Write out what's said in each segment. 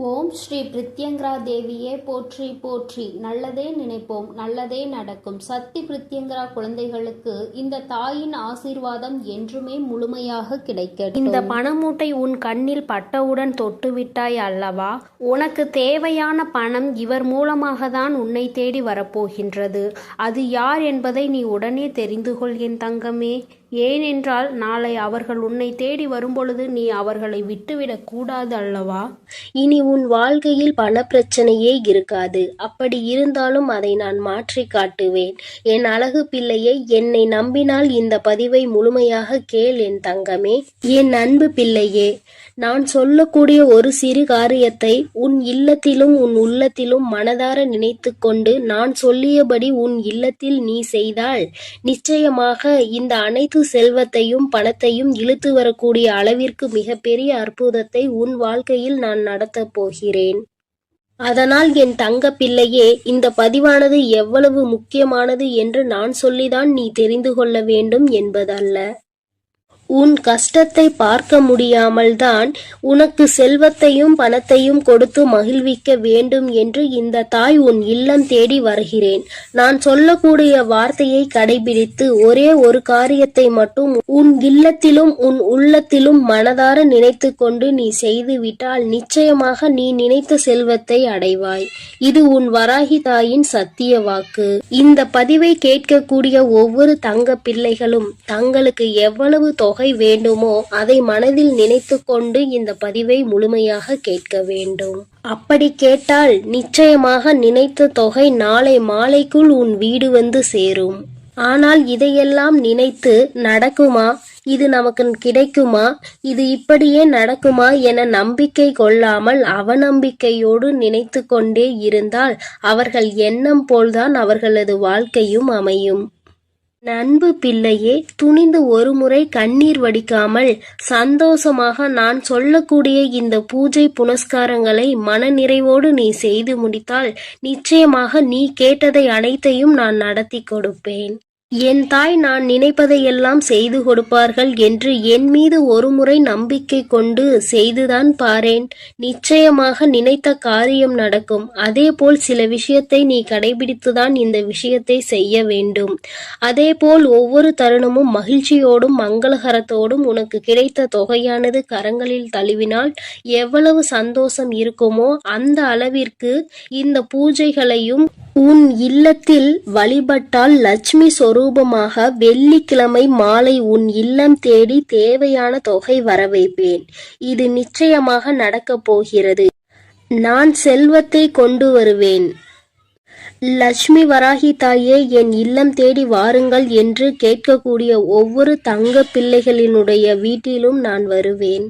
ஓம் ஸ்ரீ பிரித்யங்கரா தேவியே போற்றி போற்றி. நல்லதே நினைப்போம், நல்லதே நடக்கும். சக்தி பிரித்யங்கரா குழந்தைகளுக்கு இந்த தாயின் ஆசீர்வாதம் என்றுமே முழுமையாக கிடைக்கட்டும். இந்த பணமூட்டை உன் கண்ணில் பட்டவுடன் தொட்டுவிட்டாய் அல்லவா? உனக்கு தேவையான பணம் இவர் மூலமாக தான் உன்னை தேடி வரப்போகின்றது. அது யார் என்பதை நீ உடனே தெரிந்து கொள் என் தங்கமே. ஏனென்றால் நாளை அவர்கள் உன்னை தேடி வரும்பொழுது நீ அவர்களை விட்டுவிடக் கூடாது அல்லவா? இனி உன் வாழ்க்கையில் பணப்பிரச்சனையே இருக்காது. அப்படி இருந்தாலும் அதை நான் மாற்றி காட்டுவேன். என் அழகு பிள்ளையை, என்னை நம்பினால் இந்த பதிவை முழுமையாக கேள் என் தங்கமே. என் அன்பு பிள்ளையே, நான் சொல்லக்கூடிய ஒரு சிறு காரியத்தை உன் இல்லத்திலும் உன் உள்ளத்திலும் மனதார நினைத்து கொண்டு நான் சொல்லியபடி உன் இல்லத்தில் நீ செய்தால் நிச்சயமாக இந்த அனைத்து செல்வத்தையும் பணத்தையும் இழுத்து வரக்கூடிய அளவிற்கு மிகப்பெரிய அற்புதத்தை உன் வாழ்க்கையில் நான் நடத்தப் போகிறேன். அதனால் என் தங்க பிள்ளையே, இந்த பதிவானது எவ்வளவு முக்கியமானது என்று நான் சொல்லிதான் நீ தெரிந்து கொள்ள வேண்டும் என்பதல்ல. உன் கஷ்டத்தை பார்க்க முடியாமல் தான் உனக்கு செல்வத்தையும் பணத்தையும் கொடுத்து மகிழ்விக்க வேண்டும் என்று இந்த தாய் உன் இல்லம் தேடி வருகிறேன். நான் சொல்லக்கூடிய வார்த்தையை கடைபிடித்து ஒரே ஒரு காரியத்தை மட்டும் உன் இல்லத்திலும் உன் உள்ளத்திலும் மனதார நினைத்து கொண்டு நீ செய்துவிட்டால் நிச்சயமாக நீ நினைத்த செல்வத்தை அடைவாய். இது உன் வராகி தாயின் சத்திய வாக்கு. இந்த பதிவை கேட்கக்கூடிய ஒவ்வொரு தங்க பிள்ளைகளும் தங்களுக்கு எவ்வளவு தொகை வேண்டுமோ அதை மனதில் நினைத்து கொண்டு இந்த பதிவை முழுமையாக கேட்க வேண்டும். அப்படி கேட்டால் நிச்சயமாக நினைத்த தொகை நாளை மாலைக்குள் உன் வீடு வந்து சேரும். ஆனால் இதையெல்லாம் நினைத்து நடக்குமா, இது நமக்கு கிடைக்குமா, இது இப்படியே நடக்குமா என நம்பிக்கை கொள்ளாமல் அவநம்பிக்கையோடு நினைத்து கொண்டே இருந்தால் அவர்கள் எண்ணம் போல்தான் அவர்களது வாழ்க்கையும் அமையும். அன்பு பிள்ளையே, துணிந்து ஒரு முறை கண்ணீர் வடிக்காமல் சந்தோஷமாக நான் சொல்லக்கூடிய இந்த பூஜை புனஸ்காரங்களை மன நிறைவோடு நீ செய்து முடித்தால் நிச்சயமாக நீ கேட்டதை அனைத்தையும் நான் நடத்தி கொடுப்பேன். என் தாய் நான் நினைப்பதையெல்லாம் செய்து கொடுப்பார்கள் என்று என் மீது ஒரு முறை நம்பிக்கை கொண்டு செய்துதான் பாரேன். நிச்சயமாக நினைத்த காரியம் நடக்கும். அதேபோல் சில விஷயத்தை நீ கடைபிடித்துதான் இந்த விஷயத்தை செய்ய வேண்டும். அதேபோல் ஒவ்வொரு தருணமும் மகிழ்ச்சியோடும் மங்களகரத்தோடும் உனக்கு கிடைத்த தொகையானது கரங்களில் தழுவினால் எவ்வளவு சந்தோஷம் இருக்குமோ அந்த அளவிற்கு இந்த பூஜைகளையும் உன் இல்லத்தில் வழிபட்டால் லட்சுமி சொரூபமாக வெள்ளிக்கிழமை மாலை உன் இல்லம் தேடி தேவையான தொகை வர வைப்பேன். இது நிச்சயமாக நடக்கப் போகிறது. நான் செல்வத்தை கொண்டு வருவேன். லட்சுமி வராகி தாயே, என் இல்லம் தேடி வாருங்கள் என்று கேட்கக்கூடிய ஒவ்வொரு தங்க பிள்ளைகளினுடைய வீட்டிலும் நான் வருவேன்.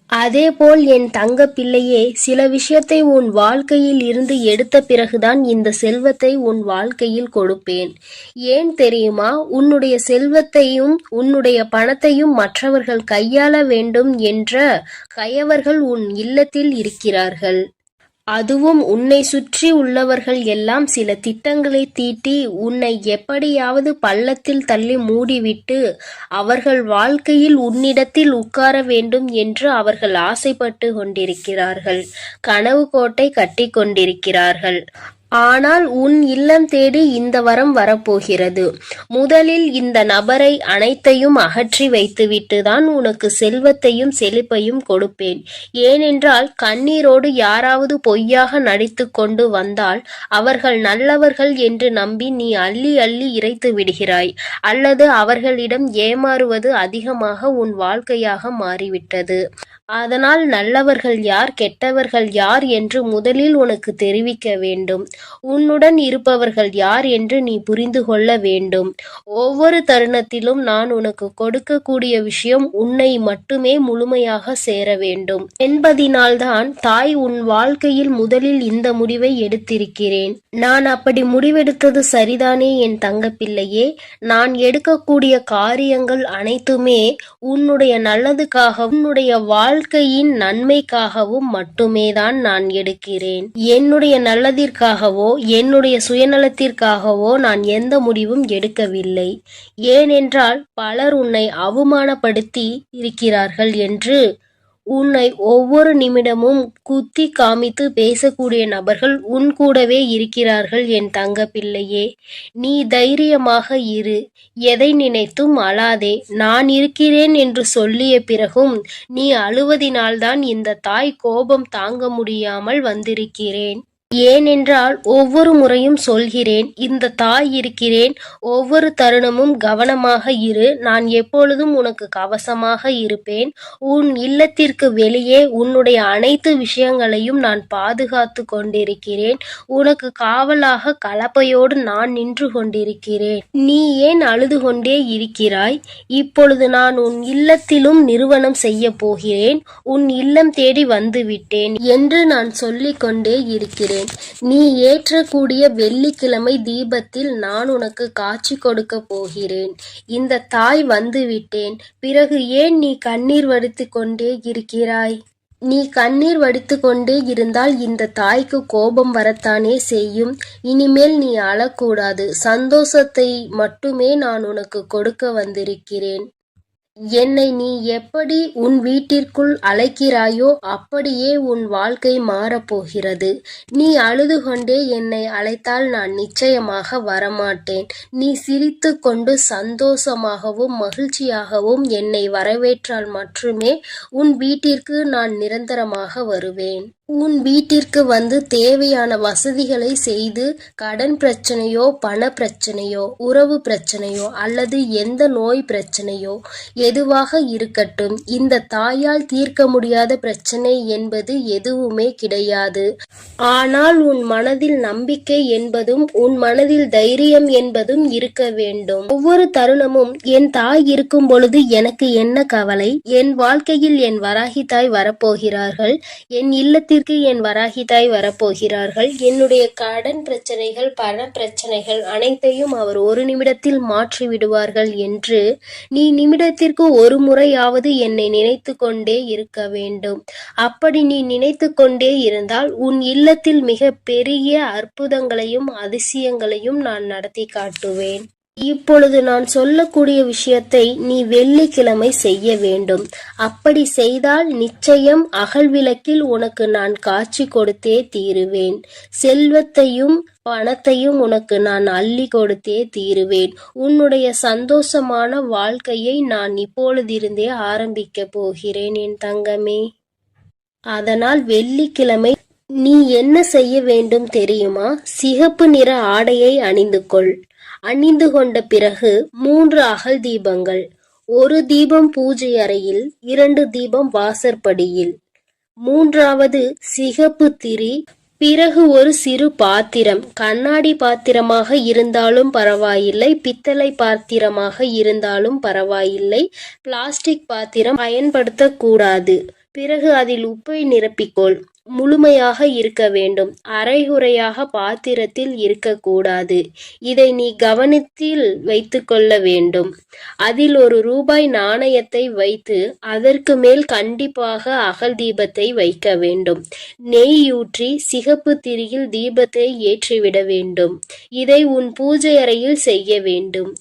அதேபோல் என் தங்க பிள்ளையே, சில விஷயத்தை உன் வாழ்க்கையில் இருந்து எடுத்த பிறகுதான் இந்த செல்வத்தை உன் வாழ்க்கையில் கொடுப்பேன். ஏன் தெரியுமா? உன்னுடைய செல்வத்தையும் உன்னுடைய பணத்தையும் மற்றவர்கள் கையாள வேண்டும் என்ற கயவர்கள் உன் இல்லத்தில் இருக்கிறார்கள். அதுவும் உன்னை சுற்றி உள்ளவர்கள் எல்லாம் சில திட்டங்களை தீட்டி உன்னை எப்படியாவது பள்ளத்தில் தள்ளி மூடிவிட்டு அவர்கள் வாழ்க்கையில் உன்னிடத்தில் உட்கார வேண்டும் என்று அவர்கள் ஆசைப்பட்டு கொண்டிருக்கிறார்கள். கனவு கோட்டை கட்டி கொண்டிருக்கிறார்கள். ஆனால் உன் இல்லம் தேடி இந்த வரம் வரப்போகிறது. முதலில் இந்த நபரை அனைத்தையும் அகற்றி வைத்துவிட்டு தான் உனக்கு செல்வத்தையும் செழிப்பையும் கொடுப்பேன். ஏனென்றால் கண்ணீரோடு யாராவது பொய்யாக நடித்து கொண்டு வந்தால் அவர்கள் நல்லவர்கள் என்று நம்பி நீ அள்ளி அள்ளி இறைத்து விடுகிறாய். அல்லது அவர்களிடம் ஏமாறுவது அதிகமாக உன் வாழ்க்கையாக மாறிவிட்டது. அதனால் நல்லவர்கள் யார் கெட்டவர்கள் யார் என்று முதலில் உனக்கு தெரிவிக்க வேண்டும். உன்னுடன் இருப்பவர்கள் யார் என்று நீ புரிந்து கொள்ள வேண்டும். ஒவ்வொரு தருணத்திலும் நான் உனக்கு கொடுக்கக்கூடிய விஷயம் உன்னை மட்டுமே முழுமையாக சேர வேண்டும் என்பதினால்தான் தாய் உன் வாழ்க்கையில் முதலில் இந்த முடிவை எடுத்திருக்கிறேன். நான் அப்படி முடிவெடுத்தது சரிதானே என் தங்க பிள்ளையே? நான் எடுக்கக்கூடிய காரியங்கள் அனைத்துமே உன்னுடைய நல்லதுக்காக உன்னுடைய வாழ்க்கையின் நன்மைக்காகவும் மட்டுமேதான் நான் எடுக்கிறேன். என்னுடைய நல்லதிற்காகவோ என்னுடைய சுயநலத்திற்காகவோ நான் எந்த முடிவும் எடுக்கவில்லை. ஏனென்றால் பலர் உன்னை அவமானப்படுத்தி இருக்கிறார்கள் என்று உன்னை ஒவ்வொரு நிமிடமும் குத்தி காமித்து பேசக்கூடிய நபர்கள் உன் கூடவே இருக்கிறார்கள் என் தங்க பிள்ளையே. நீ தைரியமாக இரு. எதை நினைத்தும் அழாதே. நான் இருக்கிறேன் என்று சொல்லிய பிறகும் நீ அழுவதினால்தான் இந்த தாய் கோபம் தாங்க முடியாமல் வந்திருக்கிறேன். ஏனென்றால் ஒவ்வொரு முறையும் சொல்கிறேன், இந்த தாய் இருக்கிறேன், ஒவ்வொரு தருணமும் கவனமாக இரு, நான் எப்பொழுதும் உனக்கு கவசமாக இருப்பேன். உன் இல்லத்திற்கு வெளியே உன்னுடைய அனைத்து விஷயங்களையும் நான் பாதுகாத்து கொண்டிருக்கிறேன். உனக்கு காவலாக கலப்பையோடு நான் நின்று கொண்டிருக்கிறேன். நீ ஏன் அழுது கொண்டே இருக்கிறாய்? இப்பொழுது நான் உன் இல்லத்திலும் நிறுவனம் செய்ய போகிறேன். உன் இல்லம் தேடி வந்துவிட்டேன் என்று நான் சொல்லிக் கொண்டே இருக்கிறேன். நீ ஏற்றக்கூடிய வெள்ளிக்கிழமை தீபத்தில் நான் உனக்கு காட்சி கொடுக்க போகிறேன். இந்த தாய் வந்துவிட்டேன். பிறகு ஏன் நீ கண்ணீர் வடித்துக் கொண்டே இருக்கிறாய்? நீ கண்ணீர் வடித்து கொண்டே இருந்தால் இந்த தாய்க்கு கோபம் வரத்தானே செய்யும். இனிமேல் நீ அழக்கூடாது. சந்தோஷத்தை மட்டுமே நான் உனக்கு கொடுக்க வந்திருக்கிறேன். என்னை நீ எப்படி உன் வீட்டிற்குள் அழைக்கிறாயோ அப்படியே உன் வாழ்க்கை மாறப்போகிறது. நீ அழுது கொண்டே என்னை அழைத்தால் நான் நிச்சயமாக வரமாட்டேன். நீ சிரித்து கொண்டு சந்தோஷமாகவும் மகிழ்ச்சியாகவும் என்னை வரவேற்றால் மட்டுமே உன் வீட்டிற்கு நான் நிரந்தரமாக வருவேன். உன் வீட்டிற்கு வந்து தேவையான வசதிகளை செய்து கடன் பிரச்சனையோ பண பிரச்சனையோ உறவு பிரச்சனையோ அல்லது எந்த நோய் பிரச்சனையோ எதுவாக இருக்கட்டும், இந்த தாயால் தீர்க்க முடியாத பிரச்சனை என்பது எதுவுமே கிடையாது. ஆனால் உன் மனதில் நம்பிக்கை என்பதும் உன் மனதில் தைரியம் என்பதும் இருக்க வேண்டும். ஒவ்வொரு தருணமும் என் தாய் இருக்கும் பொழுது எனக்கு என்ன கவலை? என் வாழ்க்கையில் என் வராகி தாய் வரப்போகிறார்கள். என் இல்லத்தில் என் வராகி தாய் வரப்போகிறார்கள். என்னுடைய கடன் பிரச்சனைகள் பண பிரச்சனைகள் அனைத்தையும் அவர் ஒரு நிமிடத்தில் மாற்றி விடுவார்கள் என்று நீ நிமிடத்திற்கு ஒரு முறையாவது என்னை நினைத்து கொண்டே இருக்க வேண்டும். அப்படி நீ நினைத்து கொண்டே இருந்தால் உன் இல்லத்தில் மிக பெரிய அற்புதங்களையும் அதிசயங்களையும் நான் நடத்தி காட்டுவேன். இப்பொழுது நான் சொல்லக்கூடிய விஷயத்தை நீ வெள்ளிக்கிழமை செய்ய வேண்டும். அப்படி செய்தால் நிச்சயம் அகல் விளக்கில் உனக்கு நான் காட்சி கொடுத்தே தீருவேன். செல்வத்தையும் பணத்தையும் உனக்கு நான் அள்ளி கொடுத்தே தீருவேன். உன்னுடைய சந்தோஷமான வாழ்க்கையை நான் இப்பொழுதிருந்தே ஆரம்பிக்க போகிறேன் என் தங்கமே. அதனால் வெள்ளிக்கிழமை நீ என்ன செய்ய வேண்டும் தெரியுமா? சிகப்பு நிற ஆடையை அணிந்து கொள். அணிந்து கொண்ட பிறகு 3 அகல் தீபங்கள், 1 தீபம் பூஜை அறையில், 2 தீபம் வாசற்படியில், 3வது சிகப்பு திரி. பிறகு ஒரு சிறு பாத்திரம், கண்ணாடி பாத்திரமாக இருந்தாலும் பரவாயில்லை, பித்தளை பாத்திரமாக இருந்தாலும் பரவாயில்லை, பிளாஸ்டிக் பாத்திரம் பயன்படுத்தக்கூடாது. பிறகு அதில் உப்பை நிரப்பிக்கொள். முழுமையாக இருக்க வேண்டும். அரைகுறையாக பாத்திரத்தில் இருக்கக்கூடாது. இதை நீ கவனத்தில் வைத்து கொள்ள வேண்டும். அதில் ₹1 நாணயத்தை வைத்து அதற்கு மேல் கண்டிப்பாக அகல் தீபத்தை வைக்க வேண்டும். நெய்யூற்றி சிகப்பு திரியில் தீபத்தை ஏற்றிவிட வேண்டும். இதை உன் பூஜை அறையில் செய்ய வேண்டும்.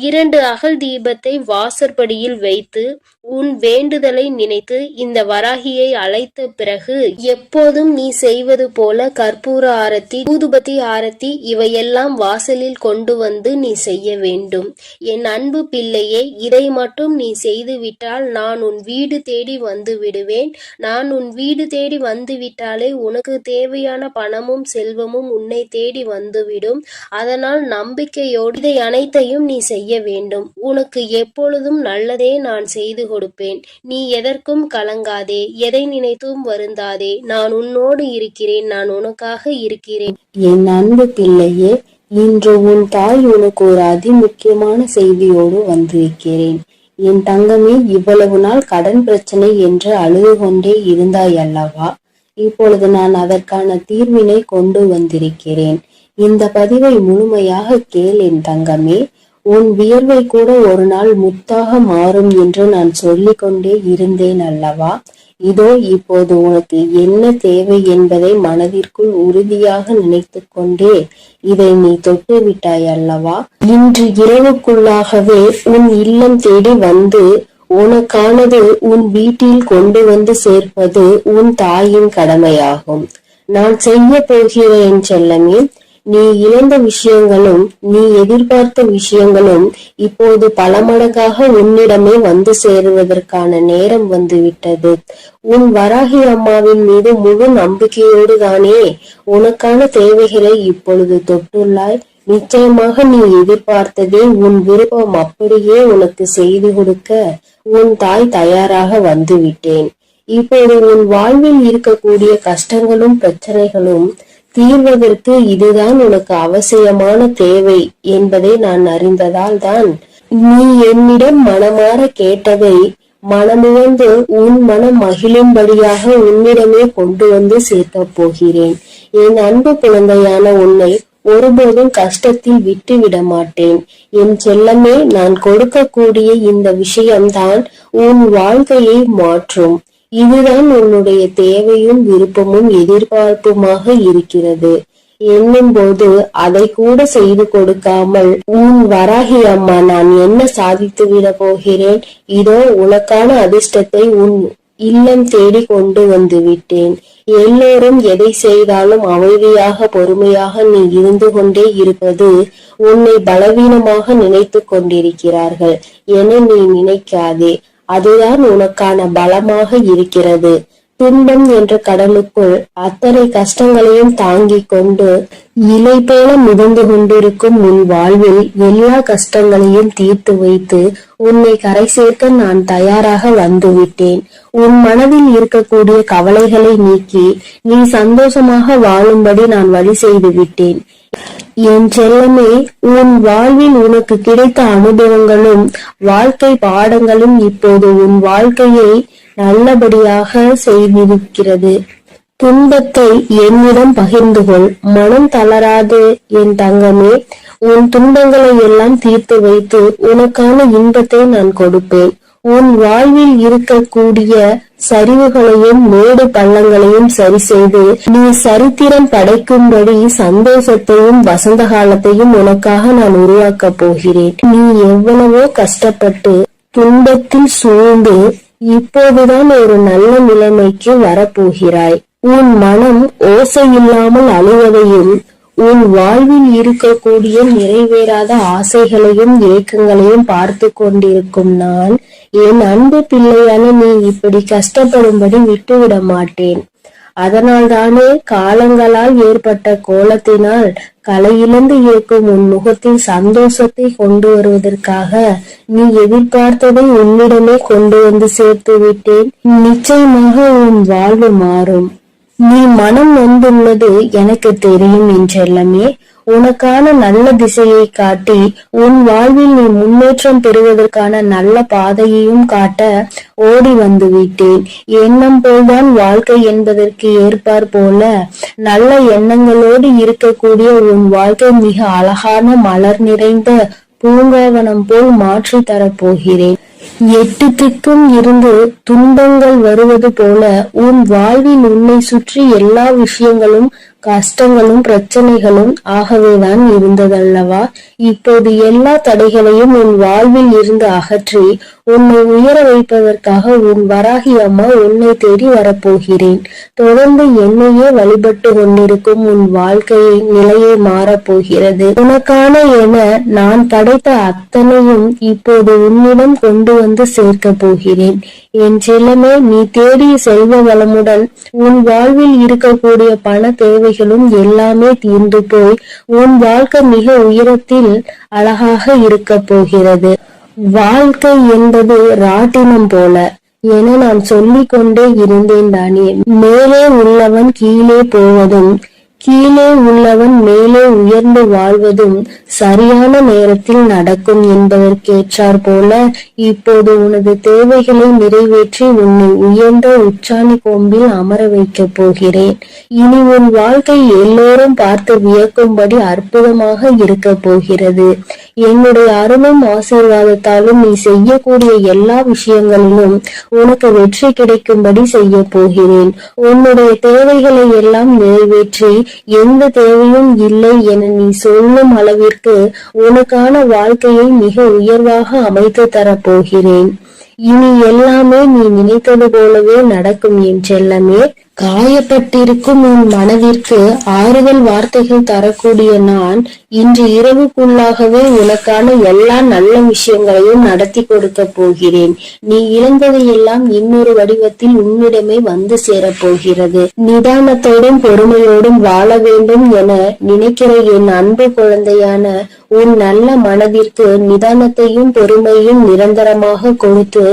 2 அகல் தீபத்தை வாசற்படியில் வைத்து உன் வேண்டுதலை நினைத்து இந்த வராகியை அழைத்த பிறகு எப்போதும் நீ செய்வது போல கற்பூர ஆரத்தி, ஊதுபத்தி ஆரத்தி இவையெல்லாம் வாசலில் கொண்டு வந்து நீ செய்ய வேண்டும். என் அன்பு பிள்ளையே, இதை மட்டும் நீ செய்துவிட்டால் நான் உன் வீடு தேடி வந்து விடுவேன். நான் உன் வீடு தேடி வந்து விட்டாலே உனக்கு தேவையான பணமும் செல்வமும் உன்னை தேடி வந்துவிடும். அதனால் நம்பிக்கையோடு இதை அனைத்தையும் நீ செய்ய வேண்டும். உனக்கு எப்பொழுதும் நல்லதே நான் செய்து கொடுப்பேன். நீ எதற்கும் கலங்காதே, எதை நினைத்தும் வருந்தாதே. நான் உன்னோடு இருக்கிறேன், நான் உனக்காக இருக்கிறேன். என் அன்பு பிள்ளையே, இன்று உன் தாய் உனக்கு ஒரு அதிமுக்கியமான செய்தியோடு வந்திருக்கிறேன். என் தங்கமே, இவ்வளவு நாள் கடன் பிரச்சனை என்று அழுது கொண்டே இருந்தாய் அல்லவா? இப்பொழுது நான் அதற்கான தீர்வினை கொண்டு வந்திருக்கிறேன். இந்த பதிவை முழுமையாக கேள் என் தங்கமே. உன் வியர்வை கூட ஒரு நாள் முத்தாக மாறும் என்று நான் சொல்லிக்கொண்டே இருந்தேன் அல்லவா? இதோ இப்போது உனக்கு என்ன தேவை என்பதை மனதிற்குள் உறுதியாக நினைத்து கொண்டே இதை நீ தொட்டு விட்டாய் அல்லவா? இன்று இரவுக்குள்ளாகவே உன் இல்லம் தேடி வந்து உனக்கானது உன் வீட்டில் கொண்டு வந்து சேர்ப்பது உன் தாயின் கடமையாகும். நான் செய்ய போகிறேன் செல்லமே. நீ இழந்த விஷயங்களும் நீ எதிர்பார்த்த விஷயங்களும் இப்போது பல மடங்காக உன்னிடமே வந்து சேருவதற்கான நேரம் வந்துவிட்டது. உன் வராகி அம்மாவின் மீது முழு நம்பிக்கையோடு தானே உனக்கான தேவைகளை இப்பொழுது தொட்டுள்ளாய். நிச்சயமாக நீ எதிர்பார்த்ததே உன் விருப்பம் அப்படியே உனக்கு செய்து கொடுக்க உன் தாய் தயாராக வந்து விட்டேன். இப்போது உன் வாழ்வில் இருக்கக்கூடிய கஷ்டங்களும் பிரச்சனைகளும் தீர்வதற்கு இதுதான் உனக்கு அவசியமான தேவை என்பதை நான் அறிந்ததால் தான் நீ என்னிடம் மனமாற கேட்டதை மனமுவந்து உன் மனம் மகிழும்படியாக உன்னிடமே கொண்டு வந்து சேர்க்க போகிறேன். என் அன்பு குழந்தையான உன்னை ஒருபோதும் கஷ்டத்தில் விட்டு விட மாட்டேன். என் செல்லமே, நான் கொடுக்கக்கூடிய இந்த விஷயம்தான் உன் வாழ்க்கையை மாற்றும். இதுதான் உன்னுடைய தேவையும் விருப்பமும் எதிர்பார்ப்புமாக இருக்கிறது என்னும் போது அதை கூட செய்து கொடுக்காமல் உன் வராகி அம்மா நான் என்ன சாதித்து விட போகிறேன், இதோ உனக்கான அதிர்ஷ்டத்தை உன் இல்லம் தேடி கொண்டு வந்து விட்டேன். எல்லோரும் எதை செய்தாலும் அமைதியாக பொறுமையாக நீ இருந்து கொண்டே இருப்பது உன்னை பலவீனமாக நினைத்து கொண்டிருக்கிறார்கள் என நீ நினைக்காதே. அதுதான் உனக்கான பலமாக இருக்கிறது. துன்பம் என்ற கடலுக்குள் அத்தனை கஷ்டங்களையும் தாங்கிக் கொண்டு இலை போல மிதந்து கொண்டிருக்கும் உன் வாழ்வில் எல்லா கஷ்டங்களையும் தீர்த்து வைத்து உன்னை கரை சேர்க்க நான் தயாராக வந்துவிட்டேன். உன் மனதில் இருக்கக்கூடிய கவலைகளை நீக்கி நீ சந்தோஷமாக வாழும்படி நான் வழி செய்து விட்டேன். என் செல்லமே, உன் வாழ்வில் உனக்கு கிடைத்த அனுபவங்களும் வாழ்க்கை பாடங்களும் இப்போது உன் வாழ்க்கையை நல்லபடியாக செய்திருக்கிறது. துன்பத்தை என்னிடம் பகிர்ந்து கொள், மனம் தளராது என் தங்கமே. உன் துன்பங்களை எல்லாம் தீர்த்து வைத்து உனக்கான இன்பத்தை நான் கொடுப்பேன். உன் வாழ்வில் இருக்கக்கூடிய சரிவுகளையும் மேடு பள்ளங்களையும் சரி செய்து நீ சரித்திரம் படைக்கும்படி சந்தோஷத்தையும் வசந்த காலத்தையும் உனக்காக நான் உருவாக்க போகிறேன். நீ எவ்வளவோ கஷ்டப்பட்டு துன்பத்தில் சூழ்ந்து இப்போதுதான் ஒரு நல்ல நிலைமைக்கு வரப்போகிறாய். உன் மனம் ஓசை இல்லாமல் அழுவதையும் உன் வாழ்வில் இருக்கக்கூடிய நிறைவேறாத ஆசைகளையும் ஏக்கங்களையும் பார்த்து கொண்டிருக்கும் நான் என் அன்பு பிள்ளையான நீ இப்படி கஷ்டப்படும்படி விட்டுவிட மாட்டேன். அதனால் தானே காலங்களால் ஏற்பட்ட கோலத்தினால் கலையிழந்து இருக்கும் உன் முகத்தில் சந்தோஷத்தை கொண்டு வருவதற்காக நீ எதிர்பார்த்ததை உன்னிடமே கொண்டு வந்து சேர்த்து விட்டேன். நிச்சயமாக உன் வாழ்வு மாறும். நீ மனம் வந்துள்ளது எனக்கு தெரியும் என் செல்லமே. உனக்கான நல்ல திசையை காட்டி உன் வாழ்வில் நீ முன்னேற்றம் பெறுவதற்கான நல்ல பாதையையும் காட்ட ஓடி வந்து விட்டேன். எண்ணம் போல்தான் வாழ்க்கை என்பதற்கு ஏற்பார் போல நல்ல எண்ணங்களோடு இருக்கக்கூடிய உன் வாழ்க்கை மிக அழகான மலர் நிறைந்த பூங்காவனம் போல் மாற்றி தரப்போகிறேன். 8 திக்கும் இருந்து துன்பங்கள் வருவது போல உன் வாழ்வில் உன்னை சுற்றி எல்லா விஷயங்களும் கஷ்டங்களும் பிரச்சனைகளும் ஆகவேதான் இருந்ததல்லவா? இப்போது எல்லா தடைகளையும் உன் வாழ்வில் இருந்து அகற்றி உன்னை உயர வைப்பதற்காக உன் வராகி அம்மா உன்னை தேடி வரப்போகிறேன். தொடர்ந்து என்னையே வழிபட்டு கொண்டிருக்கும் உன் வாழ்க்கையை நிலையை மாறப்போகிறது. உனக்கான என நான் படைத்த அத்தனையும் இப்போது உன்னிடம் கொண்டு வந்து சேர்க்க போகிறேன். என் செல்லமே, நீ தேடிய செல்வ வளமுடன் உன் வாழ்வில் இருக்கக்கூடிய பண தேவைகளும் எல்லாமே தீர்ந்து போய் உன் வாழ்க்கை மிக உயரத்தில் அழகாக இருக்க போகிறது. வாழ்க்கை என்பது ராட்டினம் போல என நான் சொல்லிக் கொண்டே இருந்தேன் தானே. மேலே உள்ளவன் கீழே போவதும் கீழே உள்ளவன் மேலே உயர்ந்து வாழ்வதும் சரியான நேரத்தில் நடக்கும் என்பதற்கேற்றார் போல இப்போது உனது தேவைகளை நிறைவேற்றி உன்னை உயர்ந்த உச்சாணி கொம்பில் அமர வைக்க போகிறேன். இனி உன் வாழ்க்கை எல்லோரும் பார்த்து வியக்கும்படி அற்புதமாக இருக்க போகிறது. என்னுடைய அருளும் ஆசீர்வாதத்தாலும் நீ செய்யக்கூடிய எல்லா விஷயங்களிலும் உனக்கு வெற்றி கிடைக்கும்படி செய்ய போகிறேன். உன்னுடைய தேவைகளை எல்லாம் நிறைவேற்றி எந்த தேவையும் இல்லை என நீ சொல்லும் அளவிற்கு உனக்கான வாழ்க்கையை மிக உயர்வாக அமைத்து தரப்போகிறேன். இனி எல்லாமே நீ நினைத்தது போலவே நடக்கும் என் செல்லமே. காயப்பட்டிருக்கும் உன் மனதிற்கு ஆறுதல் வார்த்தைகள் தரக்கூடிய நான் இன்று இரவுக்குள்ளாகவே உனக்கான எல்லா நல்ல விஷயங்களையும் நடத்தி கொடுக்க போகிறேன். நீ இழந்ததையெல்லாம் இன்னொரு வடிவத்தில் உன்னிடமே வந்து சேரப்போகிறது. நிதானத்தோடும் பொறுமையோடும் வாழ வேண்டும் என நினைக்கிற என் அன்பு குழந்தையான உன் நல்ல மனதிற்கு நிதானத்தையும் பொறுமையும் நிரந்தரமாக கொடுத்து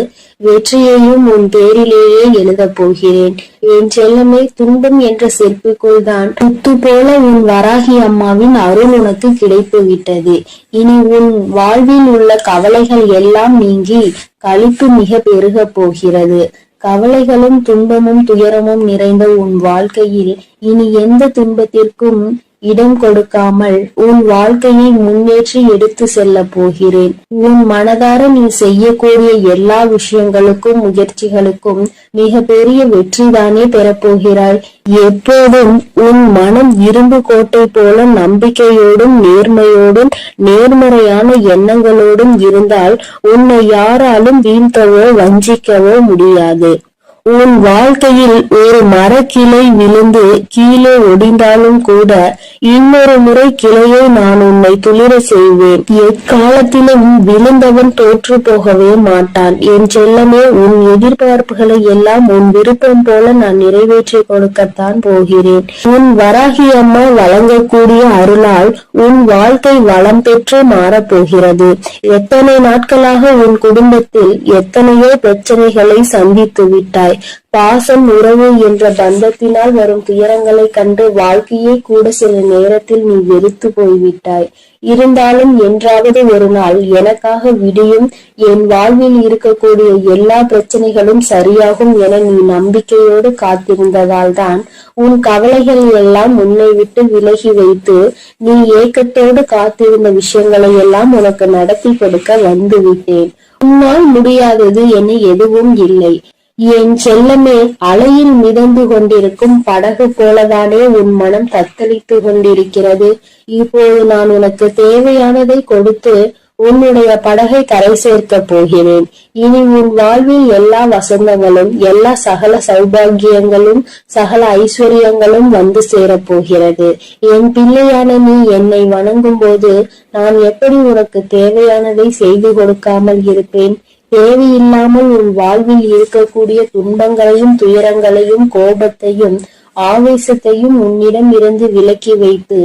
வெற்றியையும் உன் பேரிலேயே எழுதப் போகிறேன். என் செல்லமே, துன்பம் என்ற செருப்புக்குள் தான் முத்து போல உன் வராகி அம்மாவின் அருள் உனக்கு கிடைத்து விட்டது. இனி உன் வாழ்வில் உள்ள கவலைகள் எல்லாம் நீங்கி களிப்பு மிக பெருக போகிறது. கவலைகளும் துன்பமும் துயரமும் நிறைந்த உன் வாழ்க்கையில் இனி எந்த துன்பத்திற்கும் இடம் கொடுக்காமல் உன் வாழ்க்கையை முன்னேற்றி எடுத்து செல்ல போகிறேன். உன் மனதார நீ செய்யக்கூடிய எல்லா விஷயங்களுக்கும் முயற்சிகளுக்கும் மிக பெரிய வெற்றிதானே பெறப்போகிறாய். எப்போதும் உன் மனம் இரும்பு கோட்டை போல நம்பிக்கையோடும் நேர்மையோடும் நேர்மறையான எண்ணங்களோடும் இருந்தால் உன்னை யாராலும் வீழ்த்தவோ வஞ்சிக்கவோ முடியாது. உன் வாழ்க்கையில் ஒரு மரக்கிளை விழுந்து கீழே ஒடிந்தாலும் கூட இன்னொரு முறை கிளையை நான் உன்னை துளிர செய்வேன். எக்காலத்திலும் விழுந்தவன் தோற்று போகவே மாட்டான். என் செல்லமே, உன் எதிர்பார்ப்புகளை எல்லாம் உன் விருப்பம் போல நான் நிறைவேற்றி கொடுக்கத்தான் போகிறேன். உன் வராகி அம்மா வழங்கக்கூடிய அருளால் உன் வாழ்க்கை வளம் பெற்று மாறப்போகிறது. எத்தனை நாட்களாக உன் குடும்பத்தில் எத்தனையோ பிரச்சனைகளை சந்தித்து விட்டாய். பாசம், உறவு என்ற பந்தத்தினால் வரும் துயரங்களை கண்டு வாழ்க்கையை கூட சில நேரத்தில் நீ வெறுத்து போய்விட்டாய். இருந்தாலும் என்றாவது ஒரு நாள் எனக்காக விடியும், என் வாழ்வில் இருக்கக்கூடிய எல்லா பிரச்சனைகளும் சரியாகும் என நீ நம்பிக்கையோடு காத்திருந்ததால் தான் உன் கவலைகள் எல்லாம் உன்னை விட்டு விலகி வைத்து நீ ஏக்கத்தோடு காத்திருந்த விஷயங்களை எல்லாம் உனக்கு நடத்தி கொடுக்க வந்து விட்டேன். உன்னால் முடியாதது என எதுவும் இல்லை. என் செல்லமே, அலையில் மிதந்து கொண்டிருக்கும் படகு போலதானே உன் மனம் தத்தளித்து கொண்டிருக்கிறது. இப்போது நான் உனக்கு தேவையானதை கொடுத்து உன்னுடைய படகை கரை சேர்க்க போகிறேன். இனி உன் வாழ்வில் எல்லா வசந்தங்களும், எல்லா சகல சௌபாகியங்களும், சகல ஐஸ்வர்யங்களும் வந்து சேரப்போகிறது. என் பிள்ளையான நீ என்னை வணங்கும் போது நான் எப்படி உனக்கு தேவையானதை செய்து கொடுக்காமல் இருப்பேன்? தேவையில்லாமல் உன் வாழ்வில் இருக்கக்கூடிய துன்பங்களையும் துயரங்களையும் கோபத்தையும் ஆவேசத்தையும் உன்னிடம் இருந்து விலக்கி வைத்து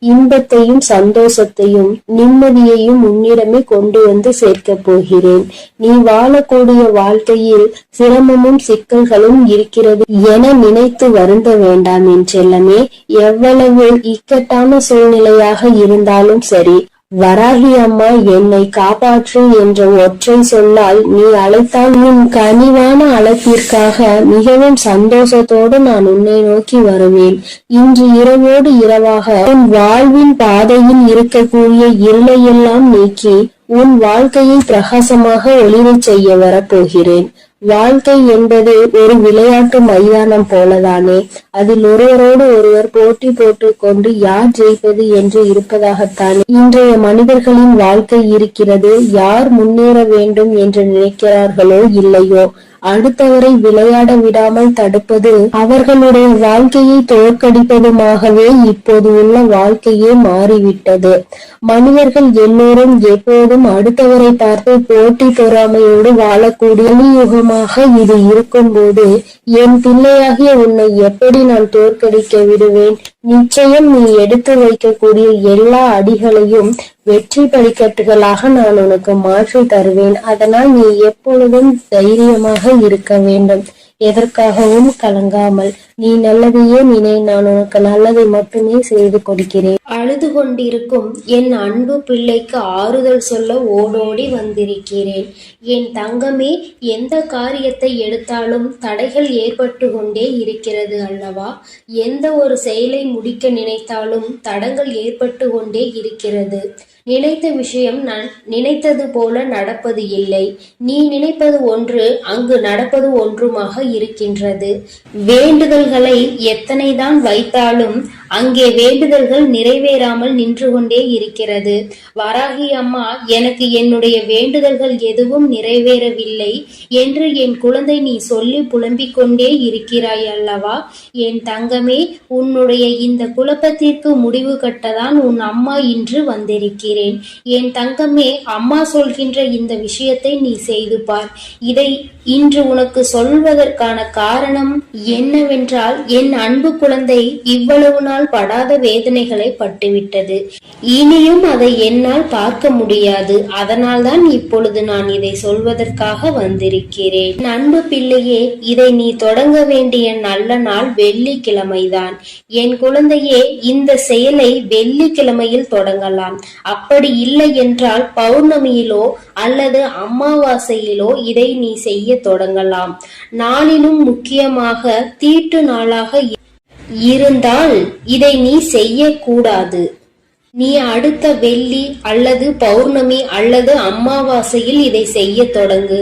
இன்பத்தையும் சந்தோஷத்தையும் நிம்மதியையும் உன்னிடமே கொண்டு வந்து சேர்க்க போகிறேன். நீ வாழக்கூடிய வாழ்க்கையில் சிரமமும் சிக்கல்களும் இருக்கிறது என நினைத்து வருந்த வேண்டாம் என் செல்லமே. எவ்வளவு இக்கட்டான சூழ்நிலையாக இருந்தாலும் சரி, வராகி அம்மா என்னை காப்பாற்று என்ற ஒற்றை சொல்லால் நீ அழைத்தால் உன் கனிவான அழைப்பிற்காக மிகவும் சந்தோஷத்தோடு நான் உன்னை நோக்கி வருவேன். இன்று இரவோடு இரவாக உன் வாழ்வின் பாதையில் இருக்கக்கூடிய இருளையெல்லாம் நீக்கி உன் வாழ்க்கையை பிரகாசமாக ஒளிரச் செய்ய வரப்போகிறேன். வாழ்க்கை என்பது ஒரு விளையாட்டு மைதானம் போலதானே. அதில் ஒருவரோடு ஒருவர் போட்டி போட்டு கொண்டு யார் ஜெயிப்பது என்று இருப்பதாகத்தானே இன்றைய மனிதர்களின் வாழ்க்கை இருக்கிறது. யார் முன்னேற வேண்டும் என்று நினைக்கிறார்களோ இல்லையோ, அடுத்தவரை விளையாட விடாமல் தடுப்பது அவர்களுடைய வாழ்க்கையை தோற்கடிப்பதுமாகவே இப்போது உள்ள வாழ்க்கையே மாறிவிட்டது. மனிதர்கள் எல்லோரும் எப்போதும் அடுத்தவரை பார்த்து போட்டி பொறாமையோடு வாழக்கூடிய யுகமாக இது இருக்கும் போது என் பிள்ளையாகிய உன்னை எப்படி நான் தோற்கடிக்க விடுவேன்? நிச்சயம் நீ எடுத்து வைக்கக்கூடிய எல்லா அடிகளையும் வெற்றி படிக்கட்டுகளாக நான் உனக்கு மாற்றி தருவேன். அதனால் நீ எப்பொழுதும் தைரியமாக இருக்க வேண்டும். எதற்காகவும் கலங்காமல் நீ நல்லதையே நினை. நான் உனக்கு நல்லதை மட்டுமே செய்து கொடுக்கிறேன். அழுது கொண்டிருக்கும் என் அன்பு பிள்ளைக்கு ஆறுதல் சொல்ல ஓடோடி வந்திருக்கிறேன். என் தங்கமே, எந்த காரியத்தை எடுத்தாலும் தடைகள் ஏற்பட்டு கொண்டே இருக்கிறது அல்லவா? எந்த ஒரு செயலை முடிக்க நினைத்தாலும் தடங்கள் ஏற்பட்டு கொண்டே இருக்கிறது. நினைத்த விஷயம் நான் நினைத்தது போல நடப்பது இல்லை. நீ நினைப்பது ஒன்று, அங்கு நடப்பது ஒன்றுமாக இருக்கின்றது. வேண்டுதல்களை எத்தனைதான் வைத்தாலும் அங்கே வேண்டுதல்கள் நிறைவேறாமல் நின்று கொண்டே இருக்கிறது. வராகி அம்மா, எனக்கு என்னுடைய வேண்டுதல்கள் எதுவும் நிறைவேறவில்லை என்று என் குழந்தை நீ சொல்லி புலம்பிக் கொண்டே இருக்கிறாய் அல்லவா? என் தங்கமே, உன்னுடைய இந்த குழப்பத்திற்கு முடிவு கட்டதான் உன் அம்மா இன்று வந்திருக்கிறேன். என் தங்கமே, அம்மா சொல்கின்ற இந்த விஷயத்தை நீ செய்து பார். இதை இன்று உனக்கு சொல்வதற்கான காரணம் என்னவென்றால், என் அன்பு குழந்தை இவ்வளவு நாள் படாத வேதனைகளை பட்டுவிட்டது. இனியும் அதை என்னால் பார்க்க முடியாது. அதனால்தான் இப்பொழுது நான் இதை சொல்வதற்காக வந்திருக்கிறேன். என் அன்பு பிள்ளையே, இதை நீ தொடங்க வேண்டிய நல்ல நாள் வெள்ளிக்கிழமைதான். என் குழந்தையே, இந்த செயலை வெள்ளிக்கிழமையில் தொடங்கலாம். அப்படி இல்லை என்றால் பௌர்ணமியிலோ அல்லது அமாவாசையிலோ இதை நீ செய்ய தொடங்கலாம். நாளிலும் முக்கியமாக தீட்டு நாளாக இருந்தால் இதை நீ செய்யக்கூடாது. நீ அடுத்த வெள்ளி அல்லது பௌர்ணமி அல்லது அமாவாசையில் இதை செய்ய தொடங்கு.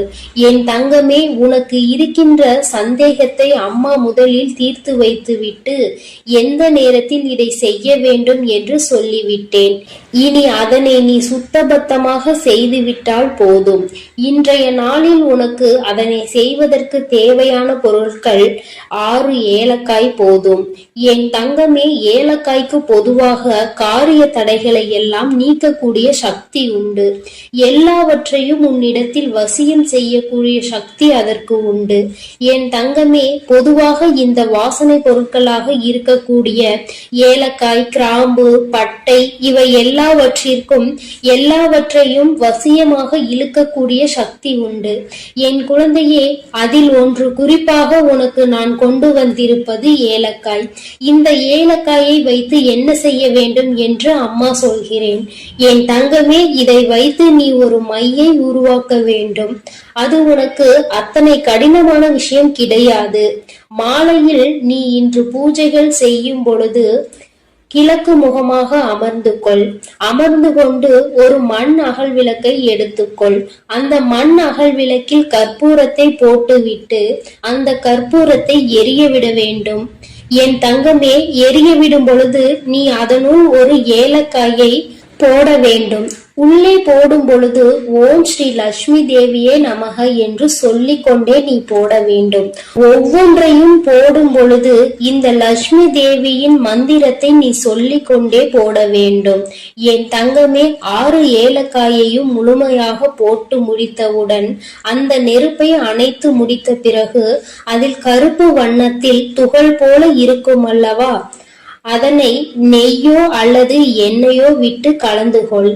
என் தங்கமே, உனக்கு இருக்கின்ற சந்தேகத்தை அம்மா முதலில் தீர்த்து வைத்துவிட்டு எந்த நேரத்தில் இதை செய்ய வேண்டும் என்று சொல்லிவிட்டேன். இனி அதனை நீ சுத்தபத்தமாக செய்துவிட்டால் போதும். இன்றைய நாளில் உனக்கு அதனை செய்வதற்கு தேவையான பொருட்கள் 6 ஏலக்காய் போதும். என் தங்கமே, ஏலக்காய்க்கு பொதுவாக காரிய தடைகளை எல்லாம் நீக்கக்கூடிய சக்தி உண்டு. எல்லாவற்றையும் உன்னிடத்தில் வசியம் செய்யக்கூடிய சக்தி அதற்கு உண்டு. என் தங்கமே, பொதுவாக இந்த வாசனை பொருட்களாக இருக்கக்கூடிய ஏலக்காய், கிராம்பு, பட்டை இவை எல்லாவற்றையும் வசியமாக இழுக்கக்கூடிய சக்தி உண்டு. என் குழந்தையே, அதில் ஒன்று குறிப்பாக உனக்கு நான் கொண்டு வந்திருப்பது ஏலக்காய். இந்த ஏலக்காயை வைத்து என்ன செய்ய வேண்டும் என்று அம்மா சொல்கிறேன். என் தங்கமே, இதை வைத்து நீ ஒரு மையை உருவாக்க வேண்டும். அது உனக்கு அத்தனை கடினமான விஷயம் கிடையாது. மாலையில் நீ இன்று பூஜைகள் செய்யும் பொழுது கிழக்கு முகமாக அமர்ந்து கொண்டு ஒரு மண் அகல் விளக்கை எடுத்துக்கொள். அந்த மண் அகல் விளக்கில் கற்பூரத்தை போட்டுவிட்டு அந்த கற்பூரத்தை எரிய விட வேண்டும். என் தங்கமே, எரிய விடும் பொழுது நீ அதனுள் ஒரு ஏலக்காயை போட வேண்டும். உள்ளே போடும் பொழுது ஓம் ஸ்ரீ லட்சுமி தேவியே நமக என்று சொல்லிக்கொண்டே நீ போட வேண்டும். ஒவ்வொன்றையும் போடும் பொழுது இந்த லட்சுமி தேவியின் மந்திரத்தை நீ சொல்லிக்கொண்டே போட வேண்டும். என் தங்கமே, 6 ஏலக்காயையும் முழுமையாக போட்டு முடித்தவுடன் அந்த நெருப்பை அணைத்து முடித்த பிறகு அதில் கருப்பு வண்ணத்தில் துகள் போல இருக்கும் அல்லவா, அதனை நெய்யோ அல்லது எண்ணெயோ விட்டு கலந்து கொள்.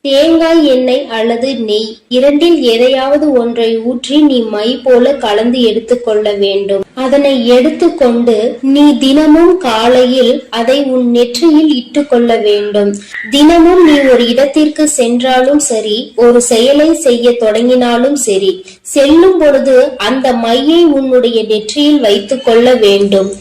தேங்காய் எண்ணெய் அல்லது நெய் இரண்டில் எதையாவது ஒன்றை ஊற்றி நீ மை போல கலந்து எடுத்துக்கொள்ள வேண்டும். அதனை எடுத்துக்கொண்டு நீ தினமும் காலையில் அதை உன் நெற்றியில் இட்டு கொள்ள வேண்டும். தினமும் நீ ஒரு இடத்திற்கு சென்றாலும் சரி, ஒரு செயலை செய்ய தொடங்கினாலும் சரி, செல்லும் பொழுது அந்த மையை உன்னுடைய நெற்றியில் வைத்துக் கொள்ள வேண்டும்.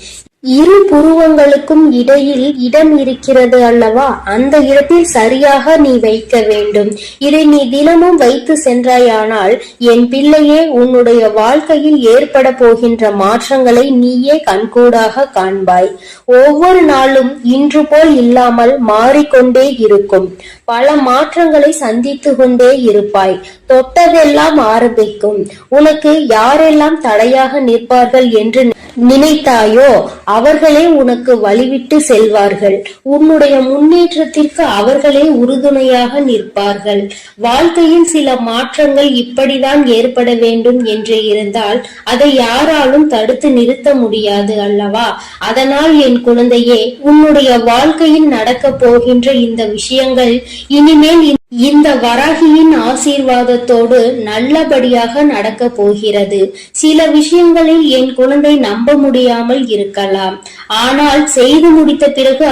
இரு புருவங்களுக்கும் இடையில் இடம் இருக்கிறது அல்லவா, அந்த இடத்தில் சரியாக நீ வைக்க வேண்டும். இதை நீ தினமும் வைத்து சென்றாயானால் என் பிள்ளையே, உன்னுடைய வாழ்க்கையில் ஏற்பட போகின்ற மாற்றங்களை நீயே கண்கூடாக காண்பாய். ஒவ்வொரு நாளும் இன்று போல் இல்லாமல் மாறிக்கொண்டே இருக்கும். பல மாற்றங்களை சந்தித்து கொண்டே இருப்பாய். தொட்டதெல்லாம் ஆரம்பிக்கும். உனக்கு யாரெல்லாம் தடையாக நிற்பார்கள் என்று நினைத்தாயோ அவர்களே உனக்கு வழிவிட்டு செல்வார்கள். உன்னுடைய முன்னேற்றத்திற்கு அவர்களே உறுதுணையாக நிற்பார்கள். வாழ்க்கையில் சில மாற்றங்கள் இப்படிதான் ஏற்பட வேண்டும் என்று இருந்தால் அதை யாராலும் தடுத்து நிறுத்த முடியாது அல்லவா? அதனால் என் குழந்தையே, உன்னுடைய வாழ்க்கையில் நடக்க போகின்ற இந்த விஷயங்கள் இனிமேல் இந்த வராகியின் ஆசீர்வாதத்தோடு நல்லபடியாக நடக்க போகிறது. சில விஷயங்களில் என் குழந்தை நம்ப முடியாமல் இருக்கலாம். ஆனால் செய்து முடித்த பிறகு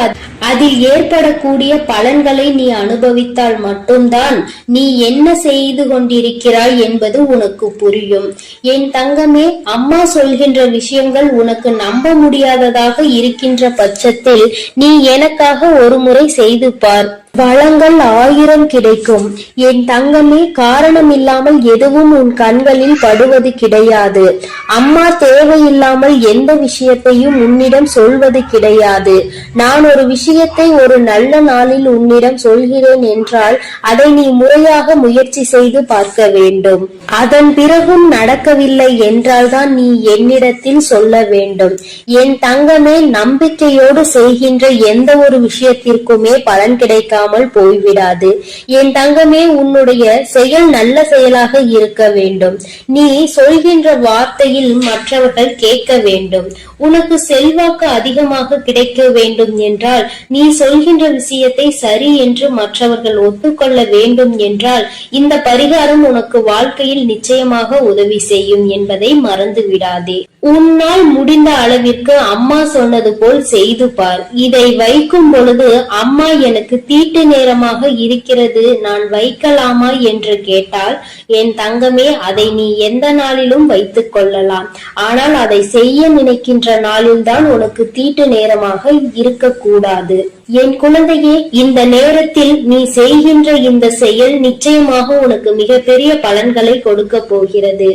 அதில் ஏற்படக்கூடிய பலன்களை நீ அனுபவித்தால் மட்டும்தான் நீ என்ன செய்து கொண்டிருக்கிறாய் என்பது உனக்கு புரியும். என் தங்கமே, அம்மா சொல்கின்ற விஷயங்கள் உனக்கு நம்ப முடியாததாக இருக்கின்ற பட்சத்தில் நீ எனக்காக ஒரு முறை செய்து பார். வளங்கள் 1000 கிடைக்கும். என் தங்கமே, காரணம் இல்லாமல் எதுவும் உன் கண்களில் படுவது கிடையாது. அம்மா தேவையில்லாமல் எந்த விஷயத்தையும் உன்னிடம் சொல்வது கிடையாது. நான் ஒரு விஷயத்தை ஒரு நல்ல நாளில் உன்னிடம் சொல்கிறேன் என்றால் அதை நீ முறையாக முயற்சி செய்து பார்க்க வேண்டும். அதன் பிறகும் நடக்கவில்லை என்றால்தான் நீ என்னிடத்தில் சொல்ல வேண்டும். என் தங்கமே, நம்பிக்கையோடு செய்கின்ற எந்த ஒரு விஷயத்திற்குமே பலன் கிடைக்காமல் போய்விடாது. என் தங்கமே, உன்னுடைய செயல் நல்ல செயலாக இருக்க வேண்டும். நீ சொல்கின்ற வார்த்தையில் மற்றவர்கள் கேட்க வேண்டும். உனக்கு செல்வாக்கு அதிகமாக கிடைக்க வேண்டும் என்றால், நீ சொல்கின்ற விஷயத்தை சரி என்று மற்றவர்கள் ஒத்துக்கொள்ள வேண்டும் என்றால், இந்த பரிகாரம் உனக்கு வாழ்க்கையில் நிச்சயமாக உதவி செய்யும் என்பதை மறந்து விடாதே. உன்னால் முடிந்த அளவிற்கு அம்மா சொன்னது போல் செய்து பார். இதை வைக்கும் பொழுது அம்மா எனக்கு தீட்டு நேரமாக இருக்கிறது, நான் வைக்கலாமா என்று கேட்டால், என் தங்கமே, அதை நீ எந்த நாளிலும் வைத்துக் கொள்ளலாம். ஆனால் அதை செய்ய நினைக்கின்ற நாளில்தான் உனக்கு தீட்டு நேரமாக இருக்கக்கூடாது. என் குழந்தையே, இந்த நேரத்தில் நீ செய்கின்ற இந்த செயல் நிச்சயமாக உனக்கு மிகப்பெரிய பலன்களை கொடுக்க போகிறது.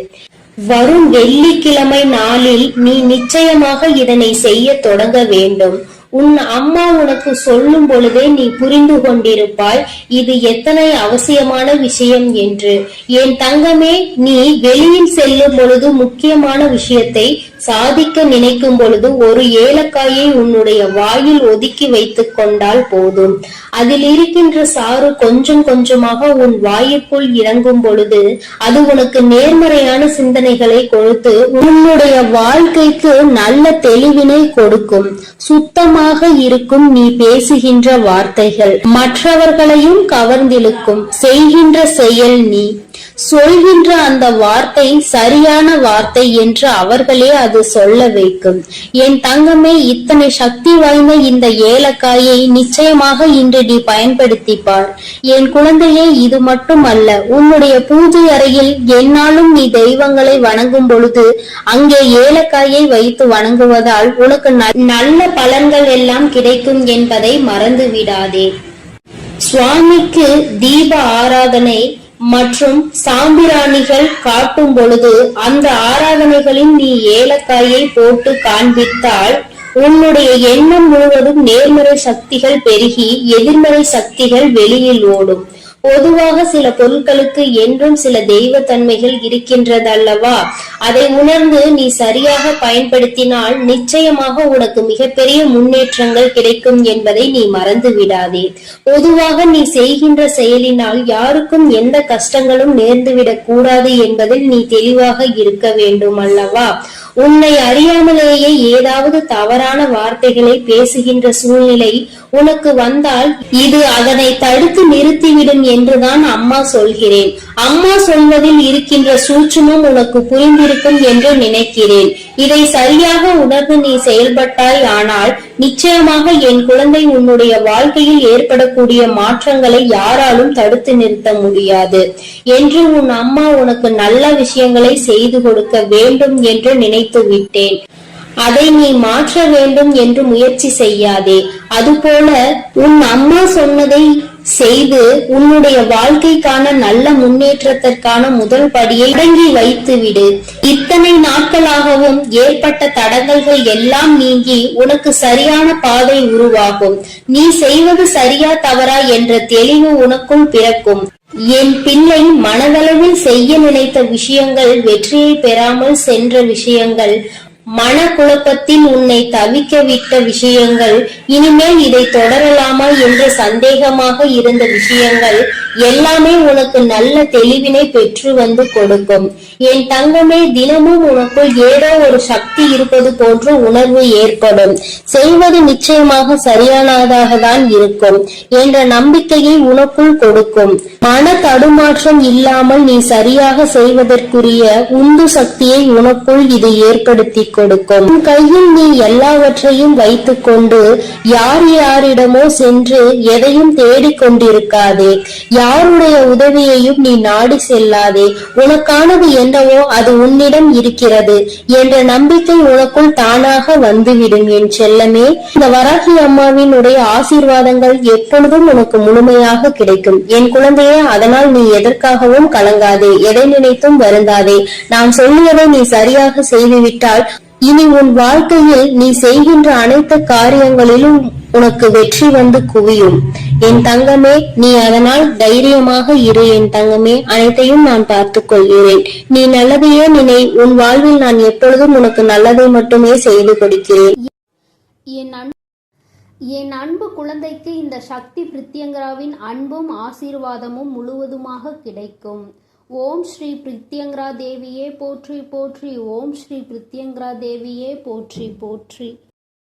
வரும் வெள்ளிக்கிழமை நாளில் நீ நிச்சயமாக இதனை செய்ய தொடங்க வேண்டும். உன் அம்மா உனக்கு சொல்லும் பொழுதே நீ புரிந்து கொண்டிருப்பாய் இது எத்தனை அவசியமான விஷயம் என்று. என் தங்கமே, நீ வெளியில் செல்லும் பொழுது முக்கியமான விஷயத்தை சாதிக்க நினைக்கும் பொழுது ஒரு ஏலக்காயை உன்னுடைய வாயில் ஒதுக்கி வைத்துக் கொண்டால் போதும். அதில் இருக்கின்ற சாறு கொஞ்சம் கொஞ்சமாக உன் வாயிற்குள் இறங்கும் பொழுது அது உனக்கு நேர்மறையான சிந்தனைகளை கொடுத்து உன்னுடைய வாழ்க்கைக்கு நல்ல தெளிவினை கொடுக்கும். சுத்தமாக இருக்கும் நீ பேசுகின்ற வார்த்தைகள் மற்றவர்களையும் கவர்ந்திழுக்கும். செய்கின்ற செயல் நீ சொல்கின்ற அந்த வார்த்தை சரியான வார்த்தை என்று அவர்களே அது சொல்ல வைக்கும். என் தங்கமே, இத்தனை சக்தி வாய்ந்த இந்த ஏலக்காயை நிச்சயமாக இன்று நீ பயன்படுத்திப்பார். என் குழந்தையே, இது மட்டுமல்ல, உன்னுடைய பூஜை அறையில் என்னாலும் நீ தெய்வங்களை வணங்கும் பொழுது அங்கே ஏலக்காயை வைத்து வணங்குவதால் உனக்கு நல்ல பலன்கள் எல்லாம் கிடைக்கும் என்பதை மறந்து விடாதே. சுவாமிக்கு தீப ஆராதனை மற்றும் சாம்பிராணிகள் காட்டும் பொழுது அந்த ஆராதனைகளில் நீ ஏலக்காயை போட்டு காண்பித்தால் உன்னுடைய எண்ணம் முழுவதும் நேர்மறை சக்திகள் பெருகி எதிர்மறை சக்திகள் வெளியில் ஓடும். பொதுவாக சில பொருட்களுக்கு என்றும் சில தெய்வ தன்மைகள் இருக்கின்றதல்லவா? அதை உணர்ந்து நீ சரியாக பயன்படுத்தினால் நிச்சயமாக உனக்கு மிகப்பெரிய முன்னேற்றங்கள் கிடைக்கும் என்பதை நீ மறந்து விடாதே. பொதுவாக நீ செய்கின்ற செயலினால் யாருக்கும் எந்த கஷ்டங்களும் நேர்ந்துவிடக் கூடாது என்பதில் நீ தெளிவாக இருக்க வேண்டும் அல்லவா? உன்னை அறியாமலேயே ஏதாவது தவறான வார்த்தைகளை பேசுகின்ற சூழ்நிலை உனக்கு வந்தால் இது அதனை தடுத்து நிறுத்திவிடும் என்றுதான் அம்மா சொல்கிறேன். அம்மா சொல்வதில் இருக்கின்ற சூட்சுமம் உனக்கு புரிந்திருக்கும் என்று நினைக்கிறேன். இதை சரியாக உணர்ந்து நீ செயல்பட்டாய் ஆனால் நிச்சயமாக என் குழந்தை உன்னுடைய வாழ்க்கையில் ஏற்படக்கூடிய மாற்றங்களை யாராலும் தடுத்து நிறுத்த முடியாது என்று உன் அம்மா உனக்கு நல்ல விஷயங்களை செய்து கொடுக்க வேண்டும் என்று நினைத்து விட்டேன். அதை நீ மாற்ற வேண்டும் என்று முயற்சி செய்யாதே. அதுபோல உன் அம்மா சொன்னதை செய்து உன்னுடைய வாழ்க்கைக்கான நல்ல முன்னேற்றத்திற்கான முதல் படியை தொடங்கி வைத்து விடு. இத்தனை நாட்களாகவும் ஏற்பட்ட தடங்கல்கள் எல்லாம் நீங்கி உனக்கு சரியான பாதை உருவாகும். நீ செய்வது சரியா தவறா என்ற தெளிவு உனக்குள் பிறக்கும். என் பிள்ளை, மனதளவில் செய்ய நினைத்த விஷயங்கள் வெற்றியை பெறாமல் சென்ற விஷயங்கள், மனக்குழப்பத்தில் உன்னை தவிக்க விட்ட விஷயங்கள், இனிமேல் இதை தொடரலாமா என்று சந்தேகமாக இருந்த விஷயங்கள் எல்லாமே உனக்கு நல்ல தெளிவினை பெற்று வந்து கொடுக்கும். என் தங்கமே, தினமும் உனக்குள் ஏதோ ஒரு சக்தி இருப்பது போன்ற உணர்வு ஏற்படும். செய்வது நிச்சயமாக சரியானதாக தான் இருக்கும் என்ற நம்பிக்கையை உனக்குள் கொடுக்கும். மன தடுமாற்றம் இல்லாமல் நீ சரியாக செய்வதற்குரிய உந்து சக்தியை உனக்குள் இது ஏற்படுத்தி கொடுக்கும். உன் கையில் நீ எல்லாவற்றையும் வைத்துக் கொண்டு யாரிடமோ சென்று எதையும் தேடிக்கொண்டிருக்காதே. யாருடைய உதவியையும் நீ நாடி செல்லாதே. உனக்கானது என்னவோ அது உன்னிடம் இருக்கிறது என்ற நம்பிக்கை உனக்குள் தானாக வந்துவிடும் என் செல்லமே. இந்த வராகி அம்மாவினுடைய ஆசீர்வாதங்கள் எப்பொழுதும் உனக்கு முழுமையாக கிடைக்கும் என் குழந்தையே. அதனால் நீ எதற்காகவும் கலங்காதே, எதை நினைத்தும் வருந்தாதே. நான் சொல்லியதை நீ சரியாக செய்துவிட்டால் இனி உன் வாழ்க்கையில் நீ செய்கின்ற அனைத்து காரியங்களிலும் உனக்கு வெற்றி வந்து குவியும் என் தங்கமே. நீ அதனால் தைரியமாக இரு என் தங்கமே. அனைத்தையும் நான் பார்த்துக் கொள்கிறேன். நீ நல்லதையே நினை. உன் வாழ்வில் நான் எப்பொழுதும் உனக்கு நல்லதை மட்டுமே செய்து கொடுக்கிறேன். என் அன்பு குழந்தைக்கு இந்த சக்தி பிரித்யங்கராவின் அன்பும் ஆசீர்வாதமும் முழுவதுமாக கிடைக்கும். ஓம் ஸ்ரீ பிரித்யங்கரா தேவியே போற்றி போற்றி. ஓம் ஸ்ரீ பிரித்யங்கரா தேவியே போற்றி போற்றி.